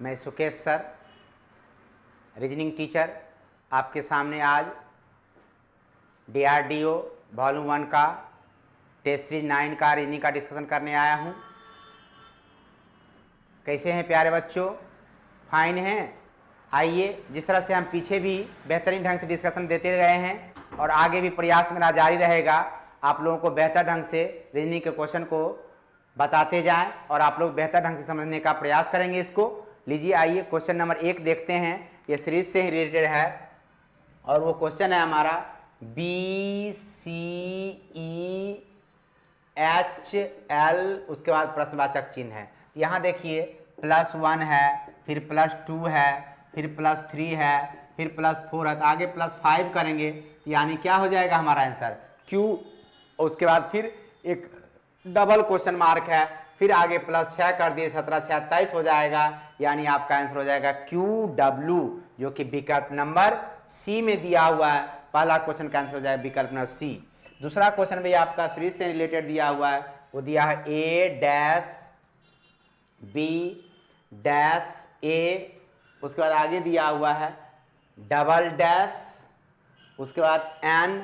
मैं Sukesh sir, reasoning teacher, आपके सामने आज DRDO वॉल्यूम 1 का टेस्ट सीरीज 9 का रीजनिंग का डिस्कशन करने आया हूँ। कैसे हैं प्यारे बच्चों? फाइन हैं? आइए, जिस तरह से हम पीछे भी बेहतरीन ढंग से डिस्कशन देते गए हैं और आगे भी प्रयास मेरा जारी रहेगा आप लोगों को बेहतर ढंग से रीजनिंग के क्वेश्चन को बताते जाएं और आप लोग बेहतर ढंग से समझने का प्रयास करेंगे इसको। लीजिए, आइए क्वेश्चन नंबर 1 देखते हैं। ये सीरीज से ही रिलेटेड है और वो क्वेश्चन है हमारा BCEHL, उसके बाद प्रश्नवाचक चिन्ह है। यहाँ देखिए +1 है, फिर +2 है, फिर +3 है, फिर +4 है, तो आगे +5 करेंगे तो यानी क्या हो जाएगा हमारा आंसर Q। उसके बाद फिर एक डबल क्वेश्चन मार्क है, फिर आगे +6 कर दिए, 17 6 23 हो जाएगा, यानी आपका आंसर हो जाएगा QW, जो कि विकल्प नंबर C में दिया हुआ है। पहला क्वेश्चन का आंसर हो जाएगा विकल्प नंबर C। दूसरा क्वेश्चन भी आपका सीरीज से रिलेटेड दिया हुआ है, वो दिया है A-B-A, उसके बाद आगे दिया हुआ है डबल-, उसके बाद N-,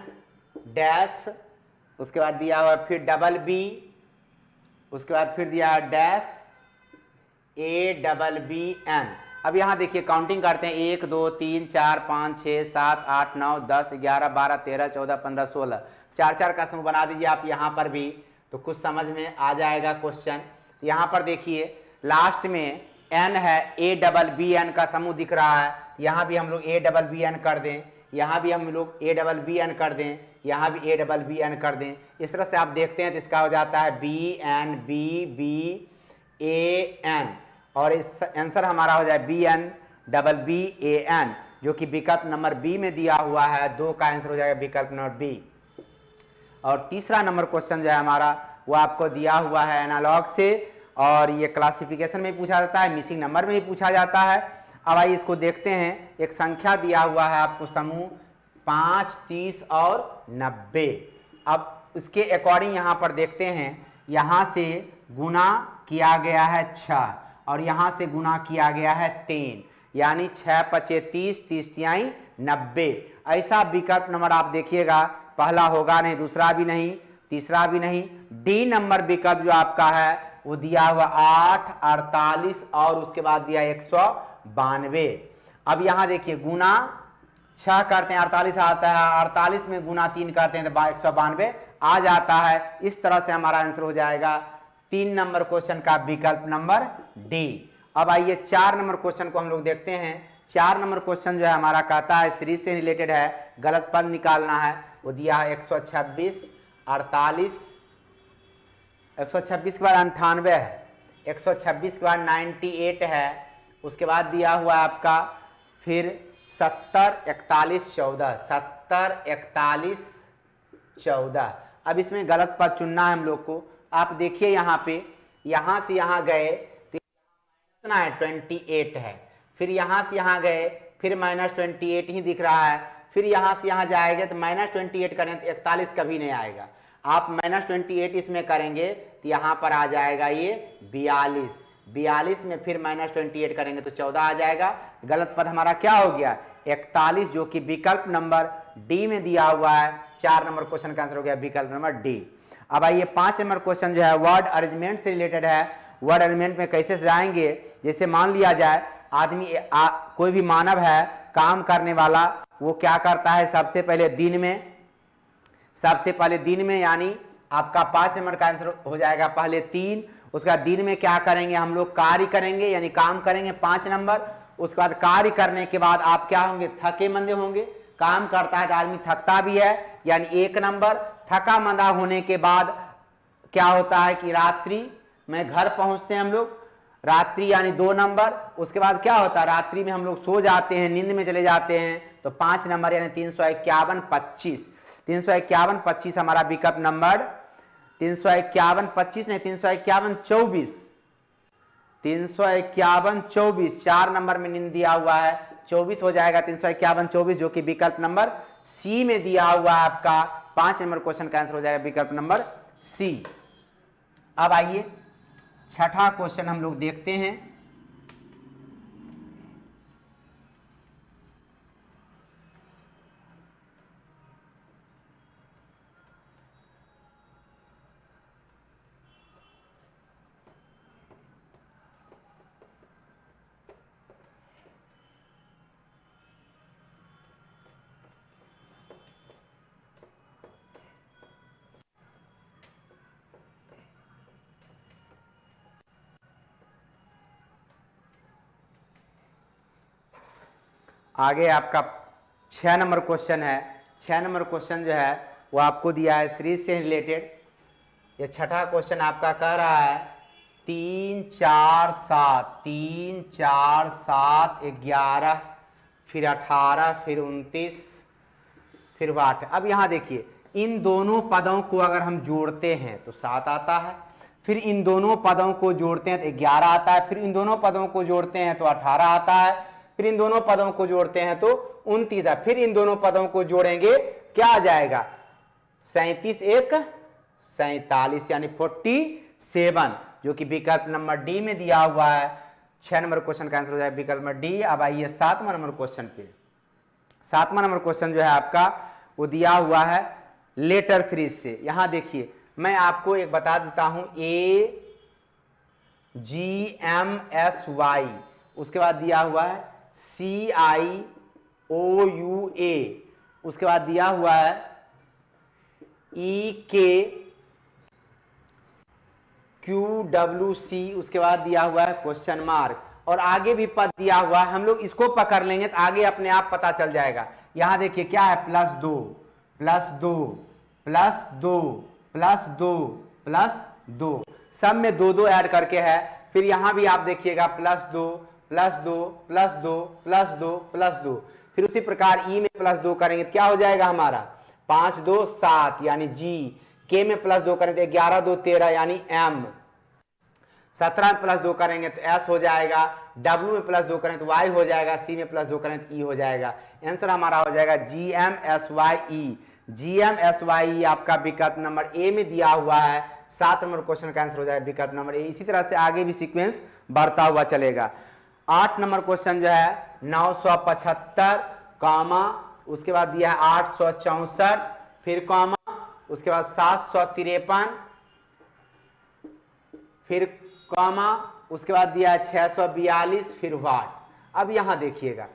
उसके बाद दिया हुआ फिर B, उसके बाद फिर दिया डैश ABBN। अब यहाँ देखिए काउंटिंग करते हैं, 1 2 3 4 5 6 7 8 9 10 11 12 13 14 15 16, 4 का समूह बना दीजिए आप यहाँ पर भी, तो कुछ समझ में आ जाएगा क्वेश्चन। यहाँ पर देखिए लास्ट में N है, ABBN का समूह दिख रहा है, यहाँ भी हम लोग ABBN कर दें, यहाँ भी हम लोग ABBN कर दें, यहाँ भी ABBN कर दें। इस तरह से आप देखते हैं तो इसका हो जाता है BNBBAN और इस आंसर हमारा हो जाए BNBBAN, जो कि विकल्प नंबर B में दिया हुआ है। 2 का आंसर हो जाएगा विकल्प नंबर B। और तीसरा नंबर क्वेश्चन जो है हमारा वो आपको दिया हुआ है एनालॉग से, और ये क्लासिफिकेशन में पूछा जाता है, मिसिंग नंबर में भी पूछा जाता है। अब आइए इसको देखते हैं। एक संख्या दिया हुआ है आपको समूह 5, 30 और 90। अब उसके अकॉर्डिंग यहाँ पर देखते हैं, यहाँ से गुना किया गया है 6 और यहाँ से गुना किया गया है 3, यानी 6 5 30, 30 तिहाई 90। ऐसा विकल्प नंबर आप देखिएगा, पहला होगा नहीं, दूसरा भी नहीं, तीसरा भी नहीं। डी नंबर विकल्प जो आपका है वो दिया हुआ 8, 48 और उसके बाद दिया 192। अब यहाँ देखिए गुना 6 करते हैं 48 आता है, 48 में गुना 3 करते हैं तो 192 आ जाता है। इस तरह से हमारा आंसर हो जाएगा 3 नंबर क्वेश्चन का विकल्प नंबर डी। अब आइए 4 नंबर क्वेश्चन को हम लोग देखते हैं। 4 नंबर क्वेश्चन जो है हमारा कहता है सीरीज से रिलेटेड है, गलत पद निकालना है। वो दिया है 126, 48, 126 के बाद 98 है, 126 के बाद 98 है, उसके बाद दिया हुआ है आपका फिर 70 41 14, 70 41 14। अब इसमें गलत पद चुनना है हम लोग को। आप देखिए यहाँ पे, यहाँ से यहाँ गए तो कितना है 28 है, फिर यहाँ से यहाँ गए फिर -28 ही दिख रहा है, फिर यहाँ से यहाँ जाएंगे तो -28 करें तो 41 कभी नहीं आएगा। आप -28 इसमें करेंगे तो यहाँ पर आ जाएगा ये 42, 42 में फिर -28 करेंगे तो 14 आ जाएगा। गलत पद हमारा क्या हो गया 41, जो कि विकल्प नंबर डी में दिया हुआ है। 4 नंबर क्वेश्चन का आंसर हो गया विकल्प नंबर डी। अब आइए 5 नंबर क्वेश्चन जो है वर्ड अरेंजमेंट से रिलेटेड है। वर्ड अरेंजमेंट में कैसे सजाएंगे, जैसे मान लिया जाए आदमी कोई भी मानव है काम करने वाला, वो क्या करता है सबसे पहले दिन में यानी आपका 5 नंबर का आंसर हो जाएगा पहले 3। उसके बाद दिन में क्या करेंगे हम लोग कार्य करेंगे यानी काम करेंगे 5 नंबर। उसके बाद कार्य करने के बाद आप क्या होंगे थके मंदे होंगे। काम करता है तो आदमी थकता भी है यानी 1 नंबर। थका मंदा होने के बाद क्या होता है कि रात्रि में घर पहुंचते हैं हम लोग, रात्रि यानी 2 नंबर। उसके बाद क्या होता है रात्रि में हम लोग सो जाते हैं, नींद में चले जाते हैं, तो 5 नंबर यानी 351 25। 351 25 हमारा विकल्प नंबर 351 25 नहीं 351 24, 351 24 4 नंबर में नींद दिया हुआ है 24 हो जाएगा 351 24, जो कि विकल्प नंबर सी में दिया हुआ है आपका। 5 नंबर क्वेश्चन का आंसर हो जाएगा विकल्प नंबर सी। अब आइए छठा क्वेश्चन हम लोग देखते हैं। आगे आपका 6 नंबर क्वेश्चन है। 6 नंबर क्वेश्चन जो है वो आपको दिया है सीरीज से रिलेटेड। ये छठा क्वेश्चन आपका कह रहा है 3 4 7, 3 4 7 11, फिर 18, फिर 29, फिर 8। अब यहाँ देखिए इन दोनों पदों को अगर हम जोड़ते हैं तो 7 आता है, फिर इन दोनों पदों को जोड़ते हैं तो 11 आता है, फिर इन दोनों पदों को जोड़ते हैं तो 18 आता है, फिर इन दोनों पदों को जोड़ते हैं तो 29 है, फिर इन दोनों पदों को जोड़ेंगे क्या आ जाएगा 37 1 47 यानी 47, जो कि विकल्प नंबर डी में दिया हुआ है। 6 नंबर क्वेश्चन का आंसर हो जाएगा विकल्प नंबर डी। अब आइए 7वां नंबर क्वेश्चन पे। 7वां नंबर क्वेश्चन जो है आपका वो दिया हुआ है लेटर सीरीज से। यहां देखिए मैं आपको एक बता देता हूं AGMSY, उसके बाद दिया हुआ है CIOUA, उसके बाद दिया हुआ है EKQWC, उसके बाद दिया हुआ है क्वेश्चन मार्क, और आगे भी पद दिया हुआ है। हम लोग इसको पकड़ लेंगे तो आगे अपने आप पता चल जाएगा। यहां देखिए क्या है +2 +2 +2 +2 +2, सब में 2 2 ऐड करके है। फिर यहां भी आप देखिएगा +2 +2 +2 +2 +2, फिर उसी प्रकार ई में +2 करेंगे तो क्या हो जाएगा हमारा 5 2 7 यानी जी। के में +2 करेंगे तो 11 2 13 यानी एम। 17 में +2 करेंगे तो एस हो जाएगा, डब्ल्यू में +2 करें तो वाई हो जाएगा, सी में +2 करें तो ई हो जाएगा। आंसर हमारा हो जाएगा GMSYE। GMSYE आपका विकल्प नंबर ए में दिया हुआ है। 7 नंबर क्वेश्चन का आंसर हो जाएगा विकल्प नंबर ए। इसी तरह से आगे भी सीक्वेंस बढ़ता हुआ चलेगा। 8 नंबर क्वेश्चन जो है 975 कॉमा, उसके बाद दिया है 864, फिर कॉमा, उसके बाद 753, फिर कॉमा, उसके बाद दिया है 642, फिर वाट। अब यहां देखिएगा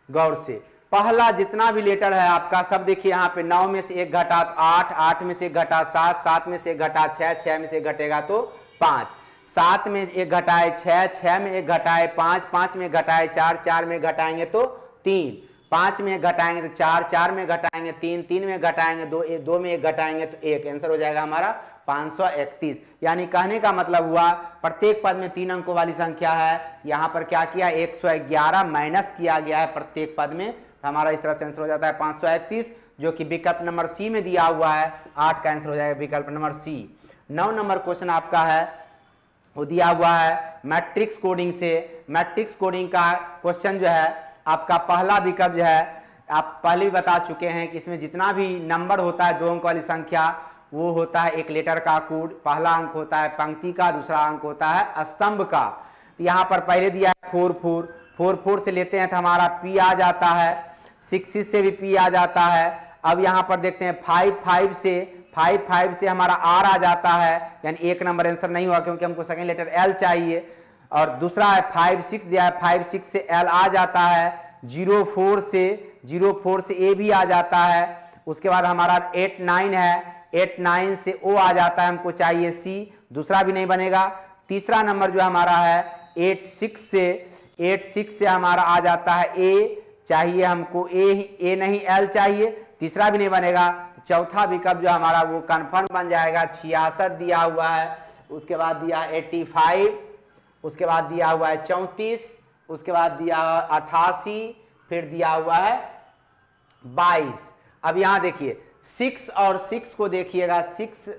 गौर से, पहला जितना भी लेटर है आपका सब देखिए यहाँ पे 9 में से 1 घटा 8, 8 में से 1 घटा 7, 7 में से 1 घटा 6, 6 में से 1 घटेगा तो 5, 7 में 1 घटाए 6, 6 में 1 घटाए 5, 5 में घटाए 4, 4 में घटाएंगे तो 3, 5 में घटाएंगे तो 4, 4 में घटाएंगे 3, 3 में घटाएंगे 2, 2 में 1 घटाएंगे तो 1। आंसर हो जाएगा हमारा 531। यानी कहने का मतलब हुआ प्रत्येक पद में 3 अंकों वाली संख्या है, यहाँ पर क्या किया 111 माइनस किया गया है प्रत्येक पद में, तो हमारा इस तरह से आंसर हो जाता है 531, जो कि विकल्प नंबर सी में दिया हुआ है। 8 का आंसर हो जाएगा विकल्प नंबर सी। 9 नंबर क्वेश्चन आपका है वो दिया हुआ है मैट्रिक्स कोडिंग से। मैट्रिक्स कोडिंग का क्वेश्चन जो है आपका पहला विकल्प जो है आप पहले भी बता चुके हैं कि इसमें जितना भी नंबर होता है 2 अंक वाली संख्या वो होता है एक लेटर का कोड। पहला अंक होता है पंक्ति का, दूसरा अंक होता है स्तंभ का। तो यहाँ पर पहले दिया है 4 4, 4 4 से लेते हैं तो हमारा P आ जाता है, 6 6 से भी P आ जाता है। अब यहाँ पर देखते हैं 5 5 से हमारा R आ जाता है, यानी 1 नंबर आंसर नहीं हुआ क्योंकि हमको सेकंड लेटर L चाहिए। और दूसरा है 5 6 दिया है, 5 6 से L आ जाता है। 0 4 से A भी आ जाता है। उसके बाद हमारा 8 9 है, 8 9 से O आ जाता है, हमको चाहिए C, दूसरा भी नहीं बनेगा। तीसरा नंबर जो हमारा है 8 6 से हमारा आ जाता है A, चाहिए हमको A नहीं L चाहिए, तीसरा भी नहीं बनेगा। चौथा विकल्प जो हमारा वो कंफर्म बन जाएगा 66 दिया हुआ है। उसके बाद दिया है 85, उसके बाद दिया हुआ है 34, उसके बाद दिया 88, फिर दिया हुआ है 22। अब यहां देखिए 6 और 6 को देखिएगा, 6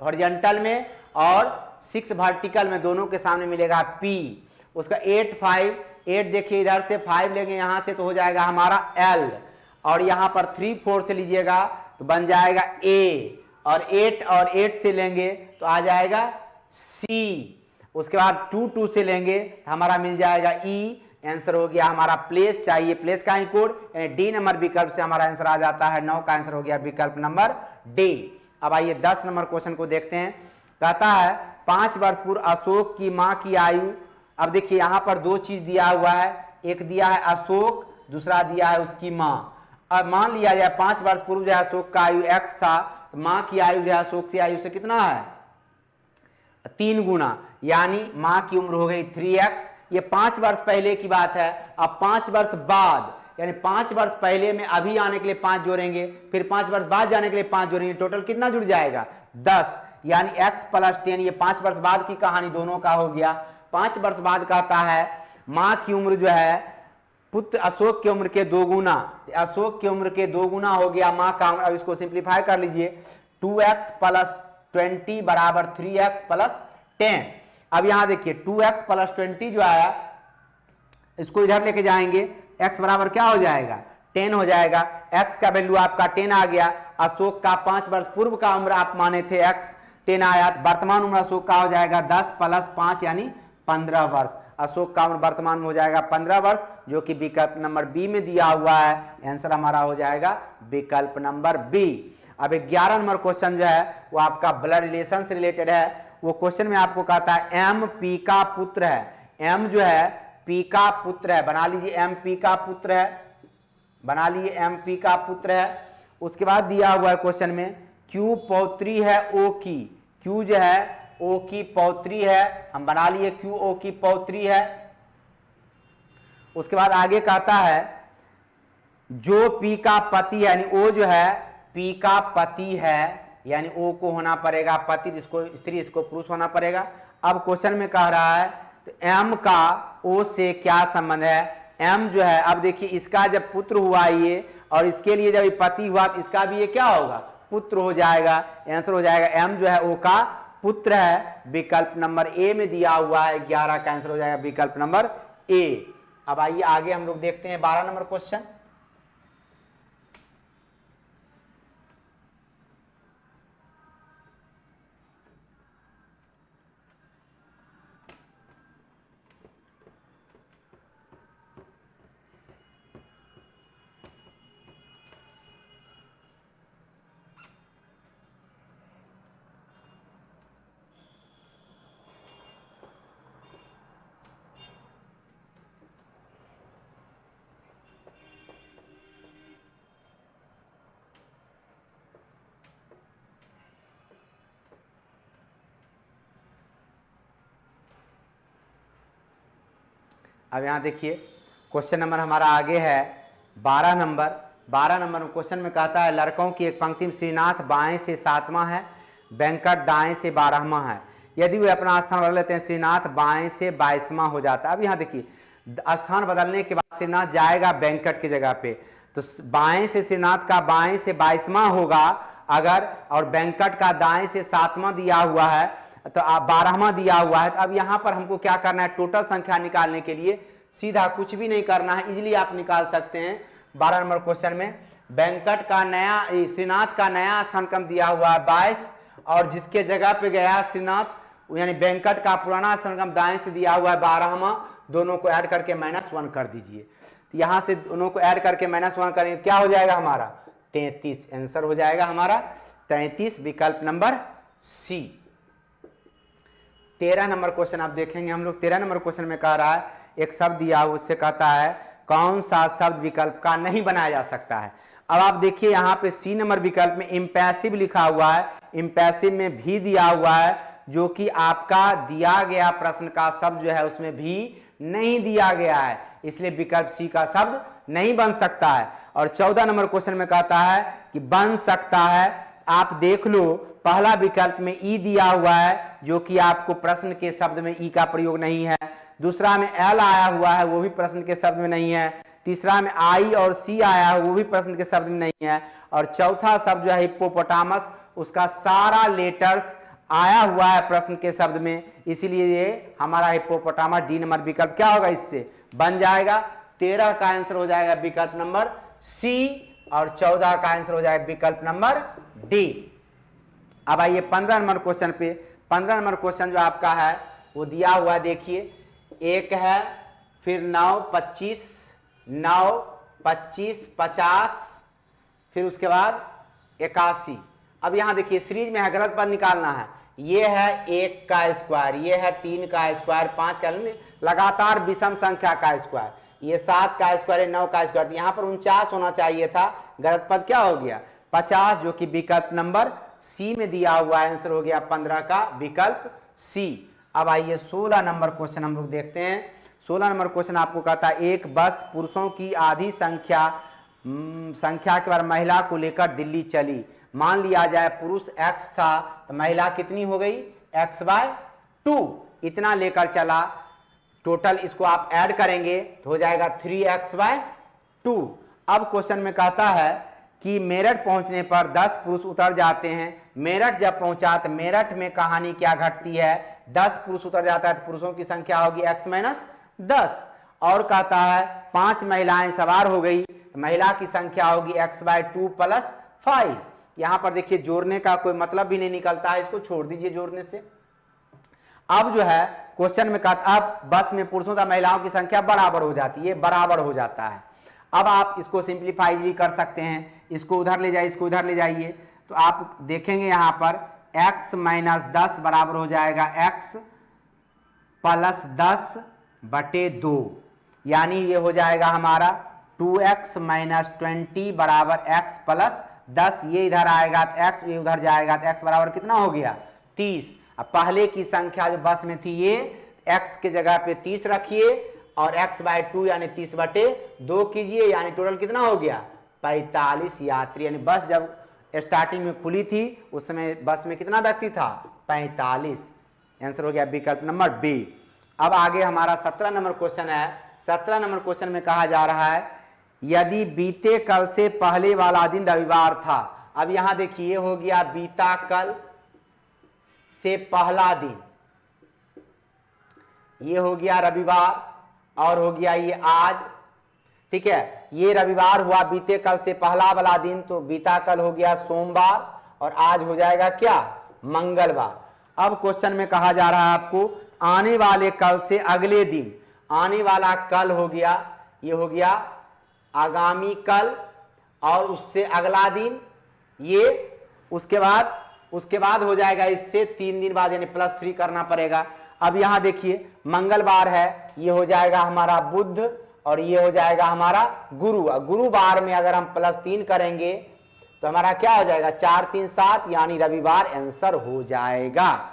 हॉरिजॉन्टल में और 6 वर्टिकल में, दोनों के सामने मिलेगा P। उसका 8 5, 8 देखिए इधर से 5 लेंगे यहां से तो हो जाएगा हमारा L, और यहां पर 3 4 से लीजिएगा तो बन जाएगा A, और 8 से लेंगे तो आ जाएगा C। उसके बाद 2 2 से लेंगे तो हमारा मिल जाएगा E। आंसर हो गया हमारा प्लेस, चाहिए प्लेस का ही कोड, यानी डी नंबर विकल्प से हमारा आंसर आ जाता है। 9 का आंसर हो गया विकल्प नंबर डी। अब आइए 10 नंबर क्वेश्चन को देखते हैं। कहता है 5 वर्ष पूर्व अशोक की मां की आयु। अब देखिए यहां पर 2 चीज दिया हुआ है, एक दिया है अशोक, दूसरा दिया है उसकी मां। अब मान लिया जाए 5 वर्ष पूर्व जो है अशोक का आयु x था, तो मां की आयु जो है अशोक की आयु से कितना है 3 गुना, यानी मां की उम्र हो गई 3x। ये 5 वर्ष पहले की बात है। अब 5 वर्ष बाद यानी 5 वर्ष पहले में अभी आने के लिए 5 जोड़ेंगे, फिर 5 वर्ष बाद जाने के लिए 5 जोड़ेंगे, टोटल कितना जुड़ जाएगा 10, यानी x प्लस 10। ये 5 वर्ष बाद की कहानी दोनों का हो गया। 5 वर्ष बाद कहता है माँ की उम्र जो है पुत्र अशोक की उम्र के 2 गुना, अशोक की उम्र के 2 गुना हो गया माँ का उम्र। अब इसको सिंप्लीफाई कर लीजिए, 2x प्लस 20 बराबर 3x प्लस 10। अब यहां देखिए 2x प्लस 20 जो आया इसको इधर लेके जाएंगे, x बराबर क्या हो जाएगा 10 हो जाएगा। x का वैल्यू आपका 10 आ गया। अशोक का 5 वर्ष पूर्व का उम्र आप माने थे x 10 आया, तो वर्तमान उम्र अशोक का हो जाएगा 10 प्लस 5 यानी 15 वर्ष। अशोक का उम्र वर्तमान में हो जाएगा 15 वर्ष, जो कि विकल्प नंबर बी में दिया हुआ है। आंसर हमारा हो जाएगा विकल्प नंबर बी। अब 11 नंबर क्वेश्चन जो है वो आपका ब्लड रिलेशन से रिलेटेड है। वो क्वेश्चन में आपको कहता है एम पी का पुत्र है, एम जो है पी का पुत्र है, बना लीजिए एम पी का पुत्र है, बना लीजिए एम पी का पुत्र है। उसके बाद दिया हुआ है क्वेश्चन में क्यू पौत्री है ओ की, क्यू जो है ओ की पौत्री है, हम बना लिए क्यू ओ की पौत्री है। उसके बाद आगे कहता है जो पी का पति है, यानी ओ जो है पी का पति है, यानी ओ को होना पड़ेगा पति, जिसको स्त्री इसको पुरुष होना पड़ेगा। अब क्वेश्चन में कह रहा है तो एम का ओ से क्या संबंध है। एम जो है अब देखिए इसका जब पुत्र हुआ ये, और इसके लिए जब पति हुआ तो इसका भी ये क्या होगा पुत्र हो जाएगा। आंसर हो जाएगा एम जो है ओ का पुत्र है, विकल्प नंबर ए में दिया हुआ है। 11 का आंसर हो जाएगा विकल्प नंबर ए। अब आइए आगे हम लोग देखते हैं 12 नंबर क्वेश्चन। अब यहाँ देखिए क्वेश्चन नंबर हमारा आगे है 12 नंबर। 12 नंबर क्वेश्चन में कहता है लड़कों की एक पंक्ति में श्रीनाथ बाएं से 7वां है, वेंकट दाएं से 12वां है। यदि वे अपना स्थान बदल लेते हैं श्रीनाथ बाएं से 22वां हो जाता है। अब यहाँ देखिए स्थान बदलने के बाद श्रीनाथ जाएगा वेंकट की जगह पे, तो बाएं से श्रीनाथ का बाएं से 22वां होगा अगर, और वेंकट का दाएं से 7वां दिया हुआ है तो 12वां दिया हुआ है। तो अब यहाँ पर हमको क्या करना है, टोटल संख्या निकालने के लिए सीधा कुछ भी नहीं करना है, इजीली आप निकाल सकते हैं। 12 नंबर क्वेश्चन में वेंकट का नया श्रीनाथ का नया स्थान क्रम दिया हुआ है 22, और जिसके जगह पे गया श्रीनाथ यानी वेंकट का पुराना स्थान क्रम दाएं से दिया हुआ है 12वां, दोनों को ऐड करके -1 कर दीजिए। तो यहाँ से दोनों को ऐड करके -1 करेंगे क्या हो जाएगा हमारा 33। आंसर हो जाएगा हमारा 33, विकल्प नंबर सी। 13 नंबर क्वेश्चन आप देखेंगे हम लोग। 13 नंबर क्वेश्चन में कह रहा है एक शब्द दिया उससे कहता है कौन सा शब्द विकल्प का नहीं बनाया जा सकता है। अब आप देखिए यहाँ पे सी नंबर विकल्प में इम्पैसिव लिखा हुआ है, इम्पैसिव में भी दिया हुआ है, जो कि आपका दिया गया प्रश्न का शब्द जो है उसमें भी नहीं दिया गया है, इसलिए विकल्प सी का शब्द नहीं बन सकता है। और 14 नंबर क्वेश्चन में कहता है कि बन सकता है। आप देख लो पहला विकल्प में ई दिया हुआ है, जो कि आपको प्रश्न के शब्द में ई का प्रयोग नहीं है। दूसरा में एल आया हुआ है, वो भी प्रश्न के शब्द में नहीं है। तीसरा में आई और सी आया है, वो भी प्रश्न के शब्द में नहीं है। और चौथा शब्द जो है हिप्पोपोटामस, उसका सारा लेटर्स आया हुआ है प्रश्न के शब्द में, इसीलिए ये हमारा हिप्पोपोटामस डी नंबर विकल्प क्या होगा इससे बन जाएगा। 13 का आंसर हो जाएगा विकल्प नंबर सी, और 14 का आंसर हो जाएगा विकल्प नंबर डी। अब आइए 15 नंबर क्वेश्चन पे। 15 नंबर क्वेश्चन जो आपका है वो दिया हुआ है, देखिए 1 है, फिर 9 25 9 25 50, फिर उसके बाद 81। अब यहां देखिए सीरीज में है, गलत पद निकालना है। ये है 1 का स्क्वायर, ये है 3 का स्क्वायर, 5 का, लगातार विषम संख्या का स्क्वायर, ये 7 का स्क्वायर, 9 का स्क्वायर। यहाँ पर 49 होना चाहिए था, गलत पद क्या हो गया 50, जो कि विकल्प नंबर सी में दिया हुआ है। आंसर हो गया 15 का विकल्प सी। अब आइए 16 नंबर क्वेश्चन हम लोग देखते हैं। 16 नंबर क्वेश्चन आपको कहता है एक बस पुरुषों की आधी संख्या के बाद महिला को लेकर दिल्ली चली। मान लिया जाए पुरुष x था तो महिला कितनी हो गई x/2, इतना लेकर चला। टोटल इसको आप ऐड करेंगे तो हो जाएगा 3x/2। अब क्वेश्चन में कहता है कि मेरठ पहुंचने पर 10 पुरुष उतर जाते हैं। मेरठ जब पहुंचा तो मेरठ में कहानी क्या घटती है, 10 पुरुष उतर जाता है तो पुरुषों की संख्या होगी x-10। और कहता है 5 महिलाएं सवार हो गई, महिला की संख्या होगी x/2 + 5। यहां पर देखिए जोड़ने का कोई मतलब भी नहीं निकलता है, इसको छोड़ दीजिए जोड़ने से। अब जो है क्वेश्चन में कहता अब बस में पुरुषों तथा महिलाओं की संख्या बराबर हो जाती है, बराबर हो जाता है। अब आप इसको सिंप्लीफाई भी कर सकते हैं, इसको उधर ले जाइए, इसको उधर ले जाइए, तो आप देखेंगे यहां पर x-10 बराबर हो जाएगा x + 10/2, यानी ये हो जाएगा हमारा 2x - 20 बराबर x + 10। ये इधर आएगा तो x, ये उधर जाएगा तो x बराबर कितना हो गया 30। अब पहले की संख्या जो बस में थी ये x के जगह पे 30 रखिए और x/2 यानी 30/2 कीजिए, यानी टोटल कितना हो गया 45 यात्री। यानी बस जब स्टार्टिंग में खुली थी उस समय बस में कितना व्यक्ति था 45। आंसर हो गया विकल्प नंबर बी। अब आगे हमारा 17 नंबर क्वेश्चन है। 17 नंबर क्वेश्चन में कहा जा रहा है यदि बीते कल से पहले वाला दिन रविवार था। अब यहां देखिए ये हो गया बीता कल से पहला दिन, ये हो गया रविवार और हो गया ये आज, ठीक है। ये रविवार हुआ बीते कल से पहला वाला दिन, तो बीता कल हो गया सोमवार और आज हो जाएगा क्या मंगलवार। अब क्वेश्चन में कहा जा रहा है आपको आने वाले कल से अगले दिन, आने वाला कल हो गया, ये हो गया आगामी कल और उससे अगला दिन ये, उसके बाद हो जाएगा इससे 3 दिन बाद, यानी +3 करना पड़ेगा। अब यहां देखिए मंगलवार है, ये हो जाएगा हमारा बुध और ये हो जाएगा हमारा गुरु। गुरुवार में अगर हम +3 करेंगे तो हमारा क्या हो जाएगा 4 3 7, यानी रविवार आंसर हो जाएगा।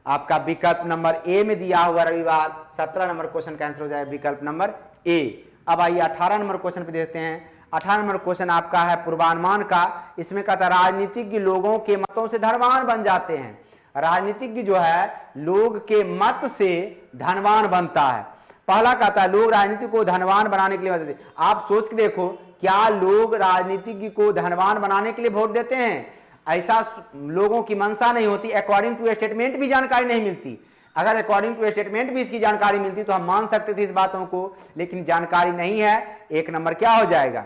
आपका विकल्प नंबर ए में दिया हुआ रविवार। 17 नंबर क्वेश्चन का आंसर हो जाएगा विकल्प नंबर ए। अब आइए 18 नंबर क्वेश्चन पे देखते हैं। 18 नंबर क्वेश्चन आपका है पूर्वानुमान का। इसमें कहता है राजनीतिज्ञ लोगों के मतों से धनवान बन जाते हैं। राजनीतिज्ञ जो है लोग के मत से धनवान बनता है। पहला कहता है लोग राजनीति को धनवान बनाने के लिए मत देते। आप सोच के देखो क्या लोग राजनीतिज्ञ को धनवान बनाने के लिए वोट देते हैं? ऐसा लोगों की मंशा नहीं होती। अकॉर्डिंग टू स्टेटमेंट भी जानकारी नहीं मिलती। अगर अकॉर्डिंग टू स्टेटमेंट भी इसकी जानकारी मिलती तो हम मान सकते थे इस बातों को, लेकिन जानकारी नहीं है। 1 नंबर क्या हो जाएगा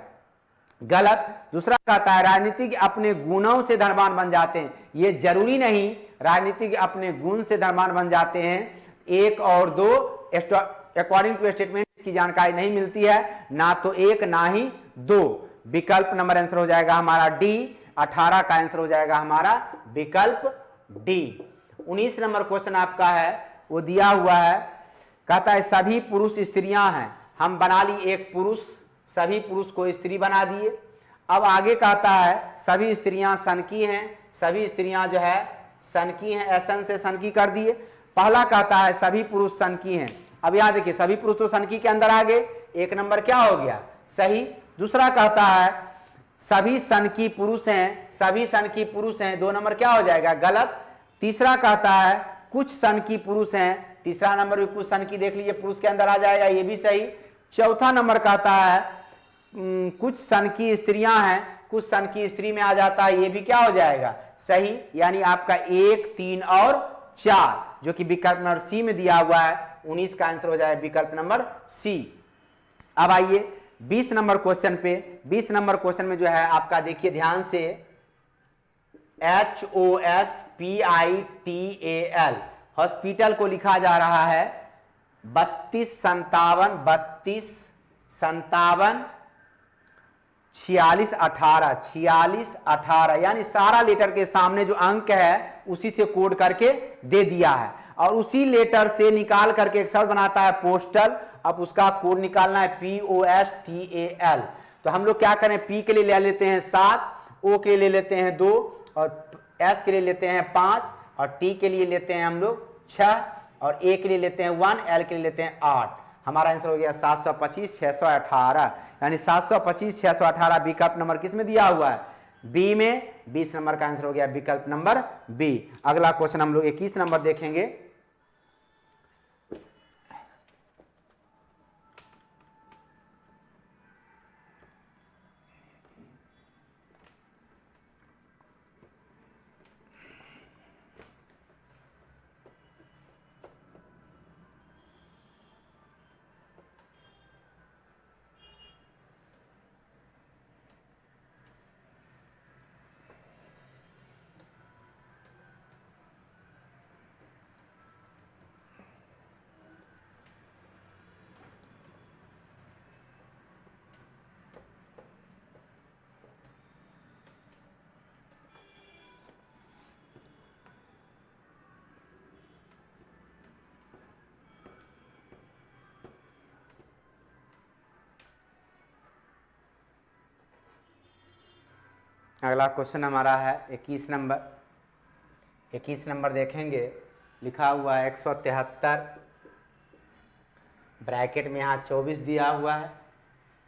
गलत। दूसरा कहता है राजनीतिज्ञ अपने गुणों से धनवान बन जाते हैं। ये जरूरी नहीं, राजनीतिज्ञ अपने गुण से धनवान बन जाते हैं। 1 और 2 अकॉर्डिंग टू स्टेटमेंट इसकी जानकारी नहीं मिलती है, ना तो 1 ना ही 2। विकल्प नंबर आंसर हो जाएगा हमारा डी। 18 का आंसर हो जाएगा हमारा विकल्प डी। 19 नंबर क्वेश्चन आपका है, वो दिया हुआ है। कहता है सभी पुरुष स्त्रियां हैं। हम बना ली एक पुरुष, सभी पुरुष को स्त्री बना दिए। अब आगे कहता है सभी स्त्रियां सनकी हैं। सभी स्त्रियां जो है सनकी हैं, एसन से सनकी कर दिए। पहला कहता है सभी पुरुष सनकी हैं। अब यहां देखिए सभी पुरुष तो सनकी के अंदर आ गए, 1 नंबर क्या हो गया सही। दूसरा कहता है सभी सनकी पुरुष हैं। सभी सनकी पुरुष हैं, 2 नंबर क्या हो जाएगा गलत। तीसरा कहता है कुछ सनकी पुरुष हैं। तीसरा नंबर भी कुछ सनकी देख लीजिए पुरुष के अंदर आ जाएगा, ये भी सही। चौथा नंबर कहता है कुछ सनकी स्त्रियां हैं, कुछ सनकी स्त्री में आ जाता है, ये भी क्या हो जाएगा सही। यानी आपका 1 3 और 4 जो कि विकल्प नंबर सी में दिया हुआ है। 19 का आंसर हो जाएगा विकल्प नंबर सी। अब आइए 20 नंबर क्वेश्चन पे। 20 नंबर क्वेश्चन में जो है आपका देखिए ध्यान से HOSPITAL हॉस्पिटल को लिखा जा रहा है 32 57 32 57 46 18 46 18, यानी सारा लेटर के सामने जो अंक है उसी से कोड करके दे दिया है और उसी लेटर से निकाल करके एक शब्द बनाता है पोस्टल। अब उसका कोड निकालना है POSTAL। तो हम लोग क्या करें, P के लिए ले लेते हैं 7, O के लिए ले लेते हैं 2 और S के लिए लेते हैं 5 और T के लिए लेते हैं हम लोग 6 और A के लिए लेते हैं 1, L के लिए लेते हैं 8। हमारा आंसर हो गया 725 618, यानी 725 618 विकल्प नंबर किस में दिया हुआ है, बी में। 20 नंबर का आंसर हो गया विकल्प नंबर बी। अगला क्वेश्चन हम लोग 21 नंबर देखेंगे। अगला क्वेश्चन हमारा है 21 नंबर। 21 नंबर देखेंगे, लिखा हुआ है 173, ब्रैकेट में यहाँ 24 दिया हुआ है,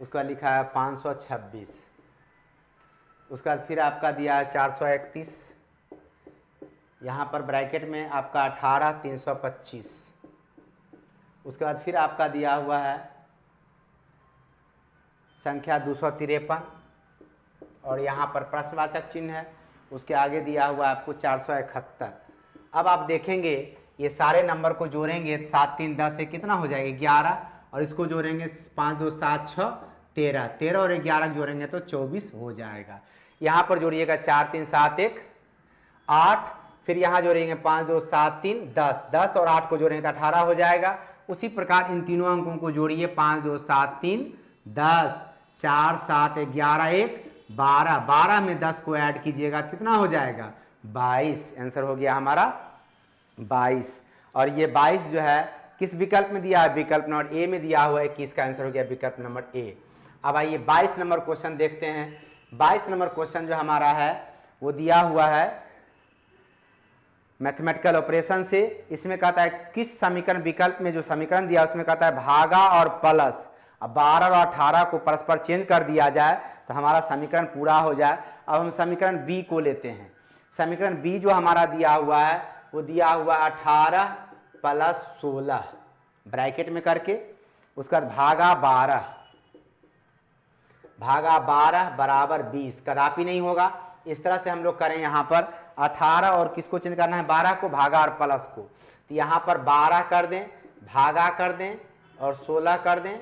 उसका लिखा है 526, उसके बाद फिर आपका दिया है 431, यहाँ पर ब्रैकेट में आपका 18 325, उसके बाद फिर आपका दिया हुआ है संख्या 253 और यहाँ पर प्रश्नवाचक चिन्ह है, उसके आगे दिया हुआ आपको 471। अब आप देखेंगे ये सारे नंबर को जोड़ेंगे 7 3 10 से कितना हो जाएगा 11, और इसको जोड़ेंगे 5 2 7 6 13, 13 और 11 जोड़ेंगे तो 24 हो जाएगा। यहाँ पर जोड़िएगा 4 3 7 1 8, फिर यहाँ जोड़ेंगे 5 2 7 3 10, 10 और 8 को जोड़ेंगे तो 18 हो जाएगा। उसी प्रकार इन तीनों अंकों को जोड़िए 5 2 7 3 10, 4 7 11 1 12, 12 में 10 को ऐड कीजिएगा कितना हो जाएगा 22। आंसर हो गया हमारा 22। और ये 22 जो है किस विकल्प में दिया है, विकल्प नंबर ए में दिया हुआ है, कि इसका आंसर हो गया विकल्प नंबर ए। अब आइए 22 नंबर क्वेश्चन देखते हैं। 22 नंबर क्वेश्चन जो हमारा है वो दिया हुआ है मैथमेटिकल ऑपरेशन से। इसमें कहता है किस समीकरण विकल्प में जो समीकरण दिया उसमें कहता है भागा और प्लस। अब 12 और 18 को परस्पर चेंज कर दिया जाए तो हमारा समीकरण पूरा हो जाए। अब हम समीकरण बी को लेते हैं। समीकरण बी जो हमारा दिया हुआ है वो दिया हुआ 18 प्लस 16 ब्रैकेट में करके, उसका भागा 12 बराबर 20, कदापि नहीं होगा। इस तरह से हम लोग करें, यहाँ पर 18 और किसको चेंज करना है 12 को, भागा और प्लस को। तो यहाँ पर 12 कर दें, भागा कर दें और 16 कर दें।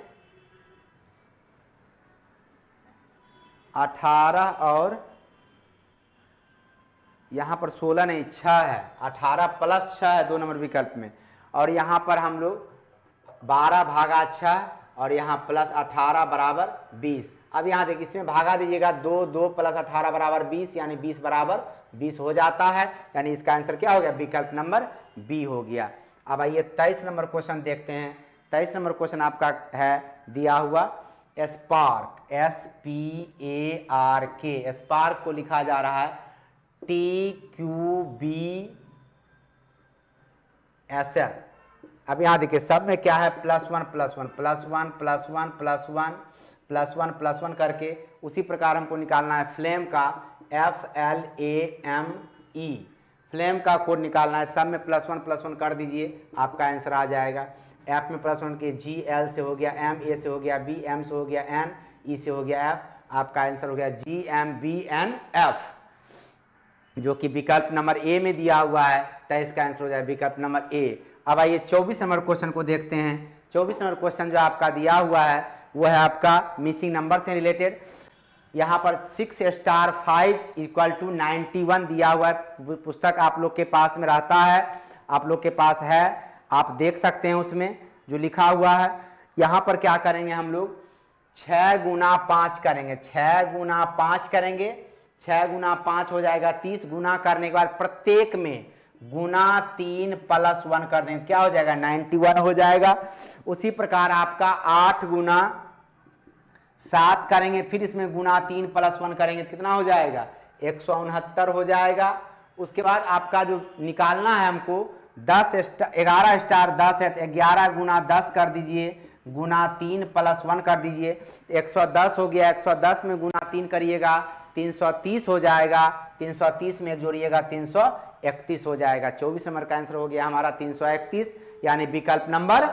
18 और यहाँ पर 16 नहीं 6 है, 18 प्लस 6 है 2 नंबर विकल्प में। और यहाँ पर हम लोग 12 भागा 6 और यहाँ प्लस 18 बराबर 20। अब यहाँ देखिए इसमें भागा दीजिएगा 2, 2 प्लस 18 बराबर 20, यानी 20 बराबर 20 हो जाता है, यानी इसका आंसर क्या हो गया विकल्प नंबर बी हो गया। अब आइए 23 नंबर क्वेश्चन देखते हैं। 23 नंबर क्वेश्चन आपका है दिया हुआ स्पार्क, SPARK, स्पार्क को लिखा जा रहा है TQBSL। अब यहाँ देखिए सब में क्या है +1 +1 +1 +1 +1 +1 करके। उसी प्रकार हमको निकालना है फ्लेम का FLAME, फ्लेम का कोड निकालना है। सब में +1 कर दीजिए, आपका आंसर आ जाएगा। F में +1 के GL से हो गया, MA से हो गया, BM से हो गया, NE से हो गया, F, आपका आंसर हो गया GMBNF, जो कि विकल्प नंबर ए में दिया हुआ है, तो इसका आंसर हो जाए विकल्प नंबर ए। अब आइए 24 नंबर क्वेश्चन को देखते हैं। 24 नंबर क्वेश्चन जो आपका दिया हुआ है वो है आपका मिसिंग नंबर से रिलेटेड। यहाँ पर 6 * 5 = 91 दिया हुआ है। पुस्तक आप लोग के पास में रहता है, आप लोग के पास है, आप देख सकते हैं उसमें जो लिखा हुआ है। यहाँ पर क्या करेंगे हम लोग 6 गुना 5 करेंगे, 6 गुना 5 करेंगे, 6 गुना 5 हो जाएगा 30। गुना करने के बाद प्रत्येक में गुना 3 + 1 कर देंगे, क्या हो जाएगा 91 हो जाएगा। उसी प्रकार आपका 8 गुना 7 करेंगे, फिर इसमें गुना 3 + 1 करेंगे, कितना हो जाएगा 169 हो जाएगा। उसके बाद आपका जो निकालना है हमको 11 * 10 है, 11 गुना 10 कर दीजिए गुना 3 प्लस 1 कर दीजिए, 110 हो गया। 110 में गुना 3 करिएगा 330 हो जाएगा। 330 में जोड़िएगा 331 हो जाएगा। 24 नंबर का आंसर हो गया हमारा 331, यानी विकल्प नंबर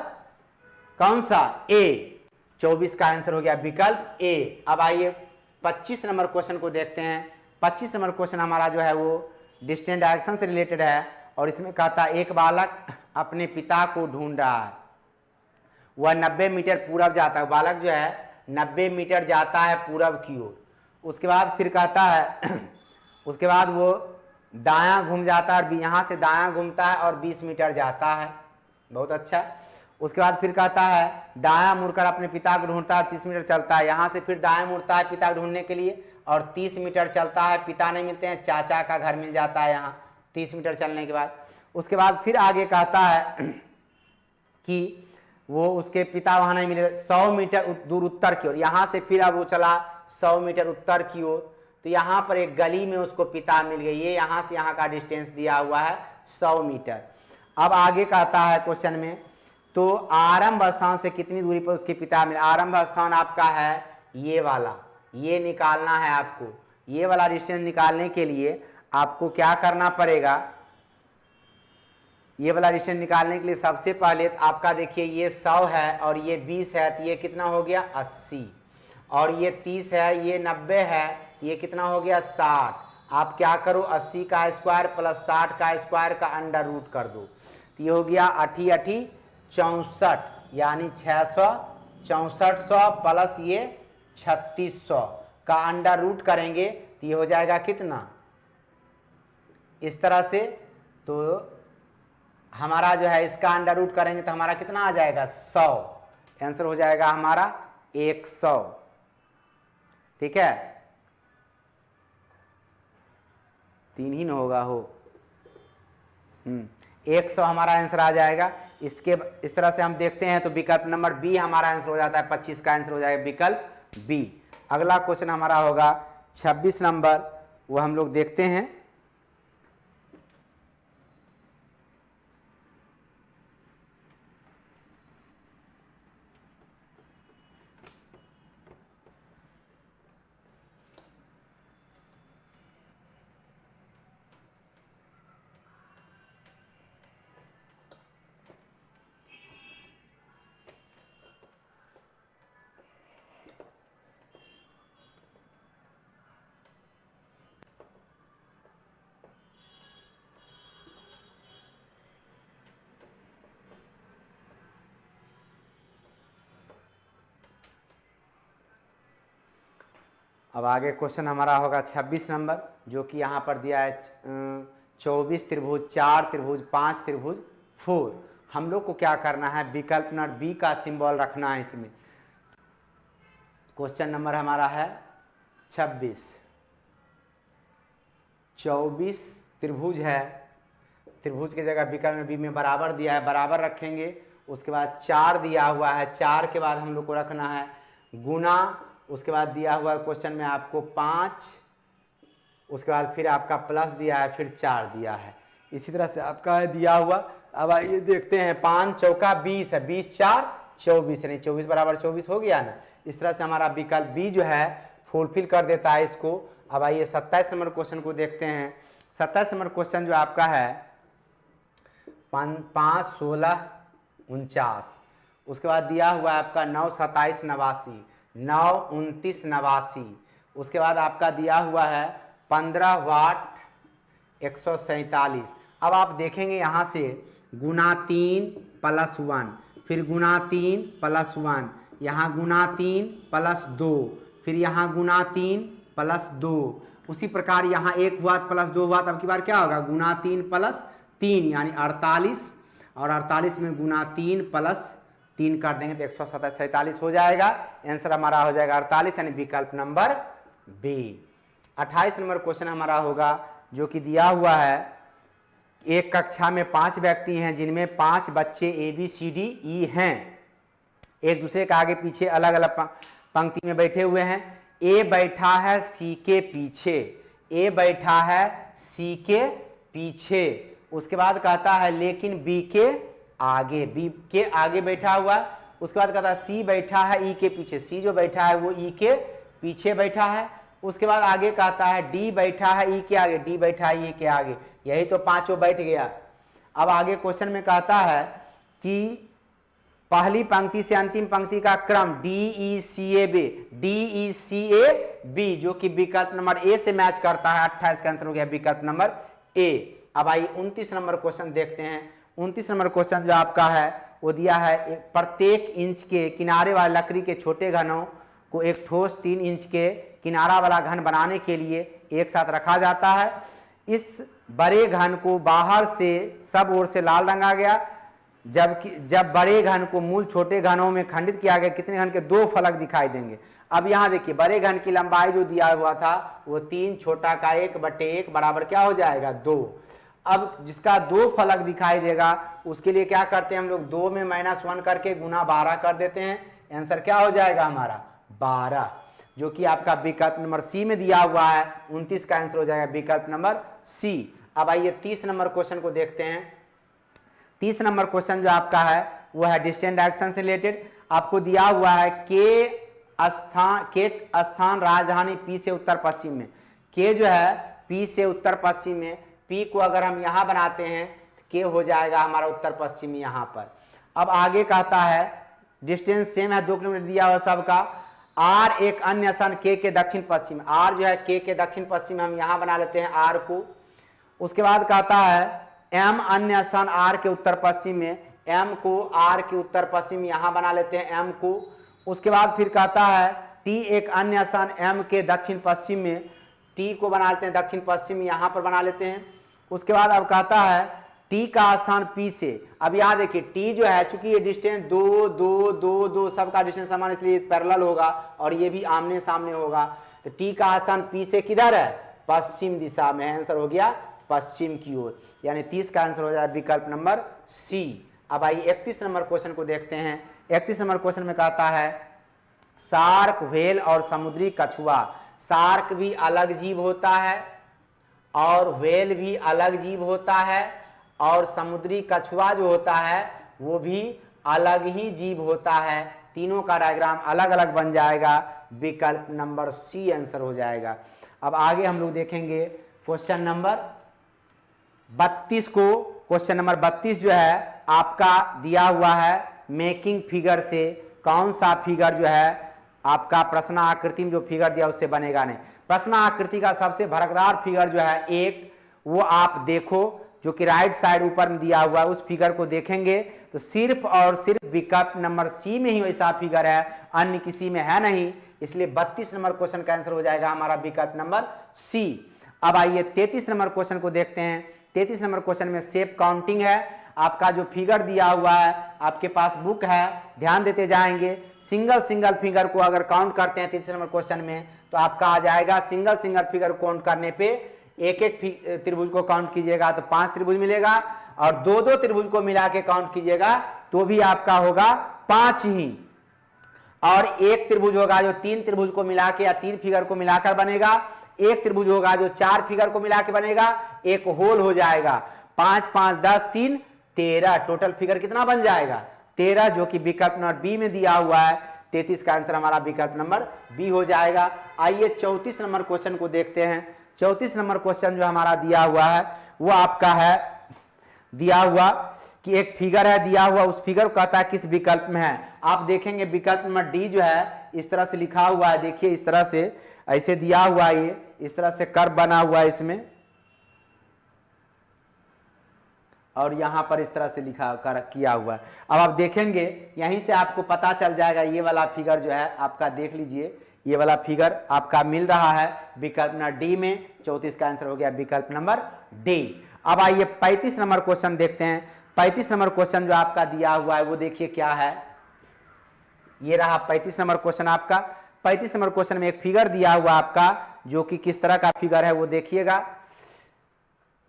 कौन सा? ए। 24 का आंसर हो गया विकल्प ए। अब आइए 25 नंबर क्वेश्चन को देखते हैं। 25 नंबर क्वेश्चन हमारा जो है वो डिस्टेंस डायरेक्शन से रिलेटेड है, और इसमें कहता है एक बालक अपने पिता को ढूंढ रहा है। वह 90 मीटर पूरब जाता है, बालक जो है 90 मीटर जाता है पूरब की ओर। उसके बाद फिर कहता है उसके बाद वो दायां घूम जाता है, और यहाँ से दायां घूमता है और 20 मीटर जाता है। बहुत अच्छा। उसके बाद फिर कहता है दायां मुड़कर अपने पिता को ढूंढता है, 30 मीटर चलता है। यहाँ से फिर दायां मुड़ता है पिता को ढूंढने के लिए, और 30 मीटर चलता है। पिता नहीं मिलते हैं, चाचा का घर मिल जाता है यहाँ 30 मीटर चलने के बाद। उसके बाद फिर आगे कहता है कि वो उसके पिता वहां नहीं मिले, 100 मीटर दूर उत्तर की ओर। यहाँ से फिर अब वो चला 100 मीटर उत्तर की ओर, तो यहाँ पर एक गली में उसको पिता मिल गई। ये यहाँ से यहाँ का डिस्टेंस दिया हुआ है 100 मीटर। अब आगे कहता है क्वेश्चन में, तो आरंभ स्थान से कितनी दूरी पर उसके पिता मिले? आरंभ स्थान आपका है ये वाला, ये निकालना है आपको। ये वाला डिस्टेंस निकालने के लिए आपको क्या करना पड़ेगा? ये वाला डिस्टेंस निकालने के लिए सबसे पहले आपका देखिए ये 100 है और ये 20 है, तो ये कितना हो गया 80, और ये 30 है, ये 90 है, ये कितना हो गया 60। आप क्या करो 80 का स्क्वायर प्लस 60 का स्क्वायर का अंडर रूट कर दो, तो ये हो गया 80 80 64, यानी 664 प्लस ये 3600 का अंडर रूट करेंगे तो ये हो जाएगा कितना, इस तरह से। तो हमारा जो है इसका अंडर रूट करेंगे तो हमारा कितना आ जाएगा 100। आंसर हो जाएगा हमारा 100। ठीक है, 3 ही न होगा हो। 100 हमारा आंसर आ जाएगा। इसके इस तरह से हम देखते हैं तो विकल्प नंबर बी हमारा आंसर हो जाता है। 25 का आंसर हो जाएगा विकल्प बी। अगला क्वेश्चन हमारा होगा 26 नंबर, वो हम लोग देखते हैं। अब आगे क्वेश्चन हमारा होगा 26 नंबर, जो कि यहाँ पर दिया है 24 त्रिभुज 4 त्रिभुज 5 त्रिभुज 4। हम लोग को क्या करना है, विकल्प नंबर बी का सिंबल रखना है इसमें। क्वेश्चन नंबर हमारा है 26। 24 त्रिभुज है, त्रिभुज की जगह विकल्प में बी में बराबर दिया है, बराबर रखेंगे। उसके बाद 4 दिया हुआ है, 4 के बाद हम लोग को रखना है गुना। उसके बाद दिया हुआ क्वेश्चन में आपको 5, उसके बाद फिर आपका प्लस दिया है, फिर 4 दिया है। इसी तरह से आपका है दिया हुआ। अब आइए देखते हैं, 5 चौका 20 है, 20 4 24, यानी 24 बराबर 24 हो गया ना। इस तरह से हमारा विकल्प बी जो है फुलफिल कर देता है इसको। अब आइए 27 नंबर क्वेश्चन को देखते हैं। 27 नंबर क्वेश्चन जो आपका है 5 16 49, उसके बाद दिया हुआ है आपका 9 27 89, 9 29 89। उसके बाद आपका दिया हुआ है 15 वाट 147। अब आप देखेंगे यहाँ से गुना 3 प्लस 1, फिर गुना 3 प्लस 1, यहाँ गुना 3 प्लस 2, फिर यहाँ गुना 3 प्लस 2। उसी प्रकार यहाँ 1 हुआ प्लस 2 हुआ, तब की बार क्या होगा गुना 3 प्लस 3, यानी 48, और 48 में गुना 3 प्लस 3 कर देंगे तो 147 हो जाएगा। आंसर हमारा हो जाएगा 48, यानी विकल्प नंबर बी। 28 नंबर क्वेश्चन हमारा होगा, जो कि दिया हुआ है एक कक्षा में 5 व्यक्ति हैं, जिनमें 5 बच्चे A B C D E हैं, एक दूसरे के आगे पीछे अलग अलग पंक्ति में बैठे हुए हैं। ए बैठा है सी के पीछे, ए बैठा है सी के पीछे। उसके बाद कहता है लेकिन बी के आगे, बी के आगे बैठा हुआ, उसके बाद कहता है सी बैठा है ई के पीछे, सी जो बैठा है वो ई के पीछे बैठा है। उसके बाद आगे कहता है डी बैठा है ई के आगे, डी बैठा है ई के आगे, यही तो पांचों बैठ गया। अब आगे क्वेश्चन में कहता है कि पहली पंक्ति से अंतिम पंक्ति का क्रम DECAB जो कि विकल्प नंबर ए से मैच करता है। 28 का आंसर हो गया विकल्प नंबर ए। अब आइए 29 नंबर क्वेश्चन देखते हैं। 29 नंबर क्वेश्चन जो आपका है वो दिया है प्रत्येक इंच के किनारे वाले लकड़ी के छोटे घनों को एक ठोस 3 इंच के किनारा वाला घन बनाने के लिए एक साथ रखा जाता है। इस बड़े घन को बाहर से सब ओर से लाल रंगा गया, जब बड़े घन को मूल छोटे घनों में खंडित किया गया कितने घन के 2 फलक दिखाई देंगे। अब यहाँ देखिए बड़े घन की लंबाई जो दिया हुआ था वो 3, छोटा का 1/1 बराबर क्या हो जाएगा 2। अब जिसका 2 फलक दिखाई देगा उसके लिए क्या करते हैं हम लोग 2 में -1 करके गुना 12 कर देते हैं। आंसर क्या हो जाएगा हमारा 12, जो कि आपका विकल्प नंबर सी में दिया हुआ है। 29 का आंसर हो जाएगा विकल्प नंबर सी। अब आइए 30 नंबर क्वेश्चन को देखते हैं। 30 नंबर क्वेश्चन जो आपका है वो है डिस्टेंस डायरेक्शन से रिलेटेड। आपको दिया हुआ है के स्थान राजधानी पी से उत्तर पश्चिम में। के जो है पी से उत्तर पश्चिम में, पी को अगर हम यहां बनाते हैं के हो जाएगा हमारा उत्तर पश्चिमी यहां पर। अब आगे कहता है डिस्टेंस सेम है 2 किलोमीटर दिया हुआ सबका। आर एक अन्य स्थान के दक्षिण पश्चिम, आर जो है के दक्षिण पश्चिम हम यहां बना लेते हैं आर को। उसके बाद कहता है एम अन्य स्थान आर के उत्तर पश्चिम में, एम को आर के उत्तर पश्चिम यहां बना लेते हैं एम को। उसके बाद फिर कहता है टी एक अन्य स्थान एम के दक्षिण पश्चिम में, टी को बना लेते हैं दक्षिण पश्चिम यहां पर बना लेते हैं। उसके बाद अब कहता है टी का स्थान पी से। अब यहां देखिए टी जो है चूंकि ये डिस्टेंस 2 2 2 2 सबका डिस्टेंस समान इसलिए पैरेलल होगा और ये भी आमने सामने होगा। तो टी का स्थान पी से किधर है पश्चिम दिशा में। आंसर हो गया पश्चिम की ओर, यानी 30 का आंसर हो जाएगा विकल्प नंबर सी। अब आइए 31 नंबर क्वेश्चन को देखते हैं। 31 नंबर क्वेश्चन में कहता है शार्क, व्हेल और समुद्री कछुआ। शार्क भी अलग जीव होता है और व्हेल भी अलग जीव होता है और समुद्री कछुआ जो होता है वो भी अलग ही जीव होता है। तीनों का डायग्राम अलग अलग बन जाएगा, विकल्प नंबर सी आंसर हो जाएगा। अब आगे हम लोग देखेंगे क्वेश्चन नंबर 32 को। क्वेश्चन नंबर 32 जो है आपका दिया हुआ है मेकिंग फिगर से कौन सा फिगर जो है आपका प्रश्न आकृति में जो फिगर दिया उससे बनेगा नहीं। प्रश्न आकृति का सबसे भड़कदार फिगर जो है एक वो आप देखो जो कि राइट साइड ऊपर में दिया हुआ है, उस फिगर को देखेंगे तो सिर्फ और सिर्फ विकल्प नंबर सी में ही वैसा फिगर है, अन्य किसी में है नहीं। इसलिए 32 नंबर क्वेश्चन का आंसर हो जाएगा हमारा विकल्प नंबर सी। अब आइए 33 नंबर क्वेश्चन को देखते हैं। 33 नंबर क्वेश्चन में शेप काउंटिंग है। आपका जो फिगर दिया हुआ है आपके पास बुक है, ध्यान देते जाएंगे। सिंगल फिगर को अगर काउंट करते हैं 33 नंबर क्वेश्चन में तो आपका आ जाएगा सिंगल फिगर काउंट करने पे एक त्रिभुज को काउंट कीजिएगा तो 5 त्रिभुज मिलेगा और 2 त्रिभुज को मिला के काउंट कीजिएगा तो भी आपका होगा 5 ही। और एक त्रिभुज होगा जो 3 त्रिभुज को मिला के या 3 फिगर को मिलाकर बनेगा। एक त्रिभुज होगा जो 4 फिगर को मिला के बनेगा, एक होल हो जाएगा। 5 5 10 3 13, टोटल फिगर कितना बन जाएगा 13, जो कि विकल्प नंबर बी में दिया हुआ है। 33 का आंसर हमारा विकल्प नंबर बी हो जाएगा। आइए 34 नंबर क्वेश्चन को देखते हैं। 34 नंबर क्वेश्चन जो हमारा दिया हुआ है वो आपका है दिया हुआ कि एक फिगर है दिया हुआ, उस फिगर को कहता है किस विकल्प में है। आप देखेंगे विकल्प नंबर डी जो है इस तरह से लिखा हुआ है, देखिए इस तरह से ऐसे दिया हुआ है, ये इस तरह से कर्व बना हुआ है इसमें और यहां पर इस तरह से लिखा किया हुआ है। अब आप देखेंगे यहीं से आपको पता चल जाएगा। ये वाला फिगर जो है आपका देख लीजिए, ये वाला फिगर आपका मिल रहा है विकल्प नंबर डी में। 34 का आंसर हो गया विकल्प नंबर डी। अब आइए 35 नंबर क्वेश्चन देखते हैं। 35 नंबर क्वेश्चन जो आपका दिया हुआ है वो देखिए क्या है। ये रहा 35 नंबर क्वेश्चन आपका। 35 नंबर क्वेश्चन में एक फिगर दिया हुआ आपका जो कि किस तरह का फिगर है वो देखिएगा।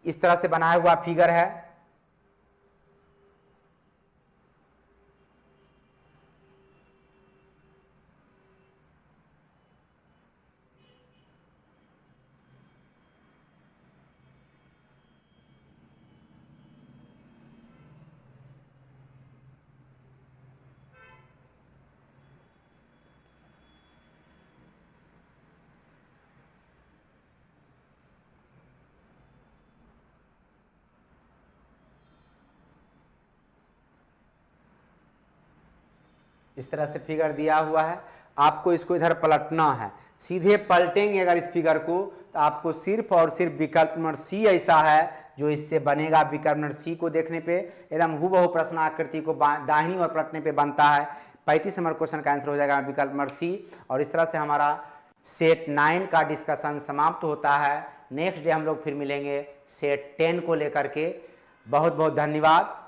इस तरह से बनाया हुआ फिगर है। इस तरह से फिगर दिया हुआ है, आपको इसको इधर पलटना है। सीधे पलटेंगे अगर इस फिगर को तो आपको सिर्फ और सिर्फ विकल्प नंबर सी ऐसा है जो इससे बनेगा। विकल्प नंबर सी को देखने पे एकदम हूबहू प्रश्न आकृति को दाहिनी ओर पलटने पे बनता है। 35 नंबर क्वेश्चन का आंसर हो जाएगा विकल्प नंबर सी। और इस तरह से हमारा सेट 9 का डिस्कशन समाप्त होता है। नेक्स्ट डे हम लोग फिर मिलेंगे सेट 10 को लेकर के। बहुत बहुत धन्यवाद।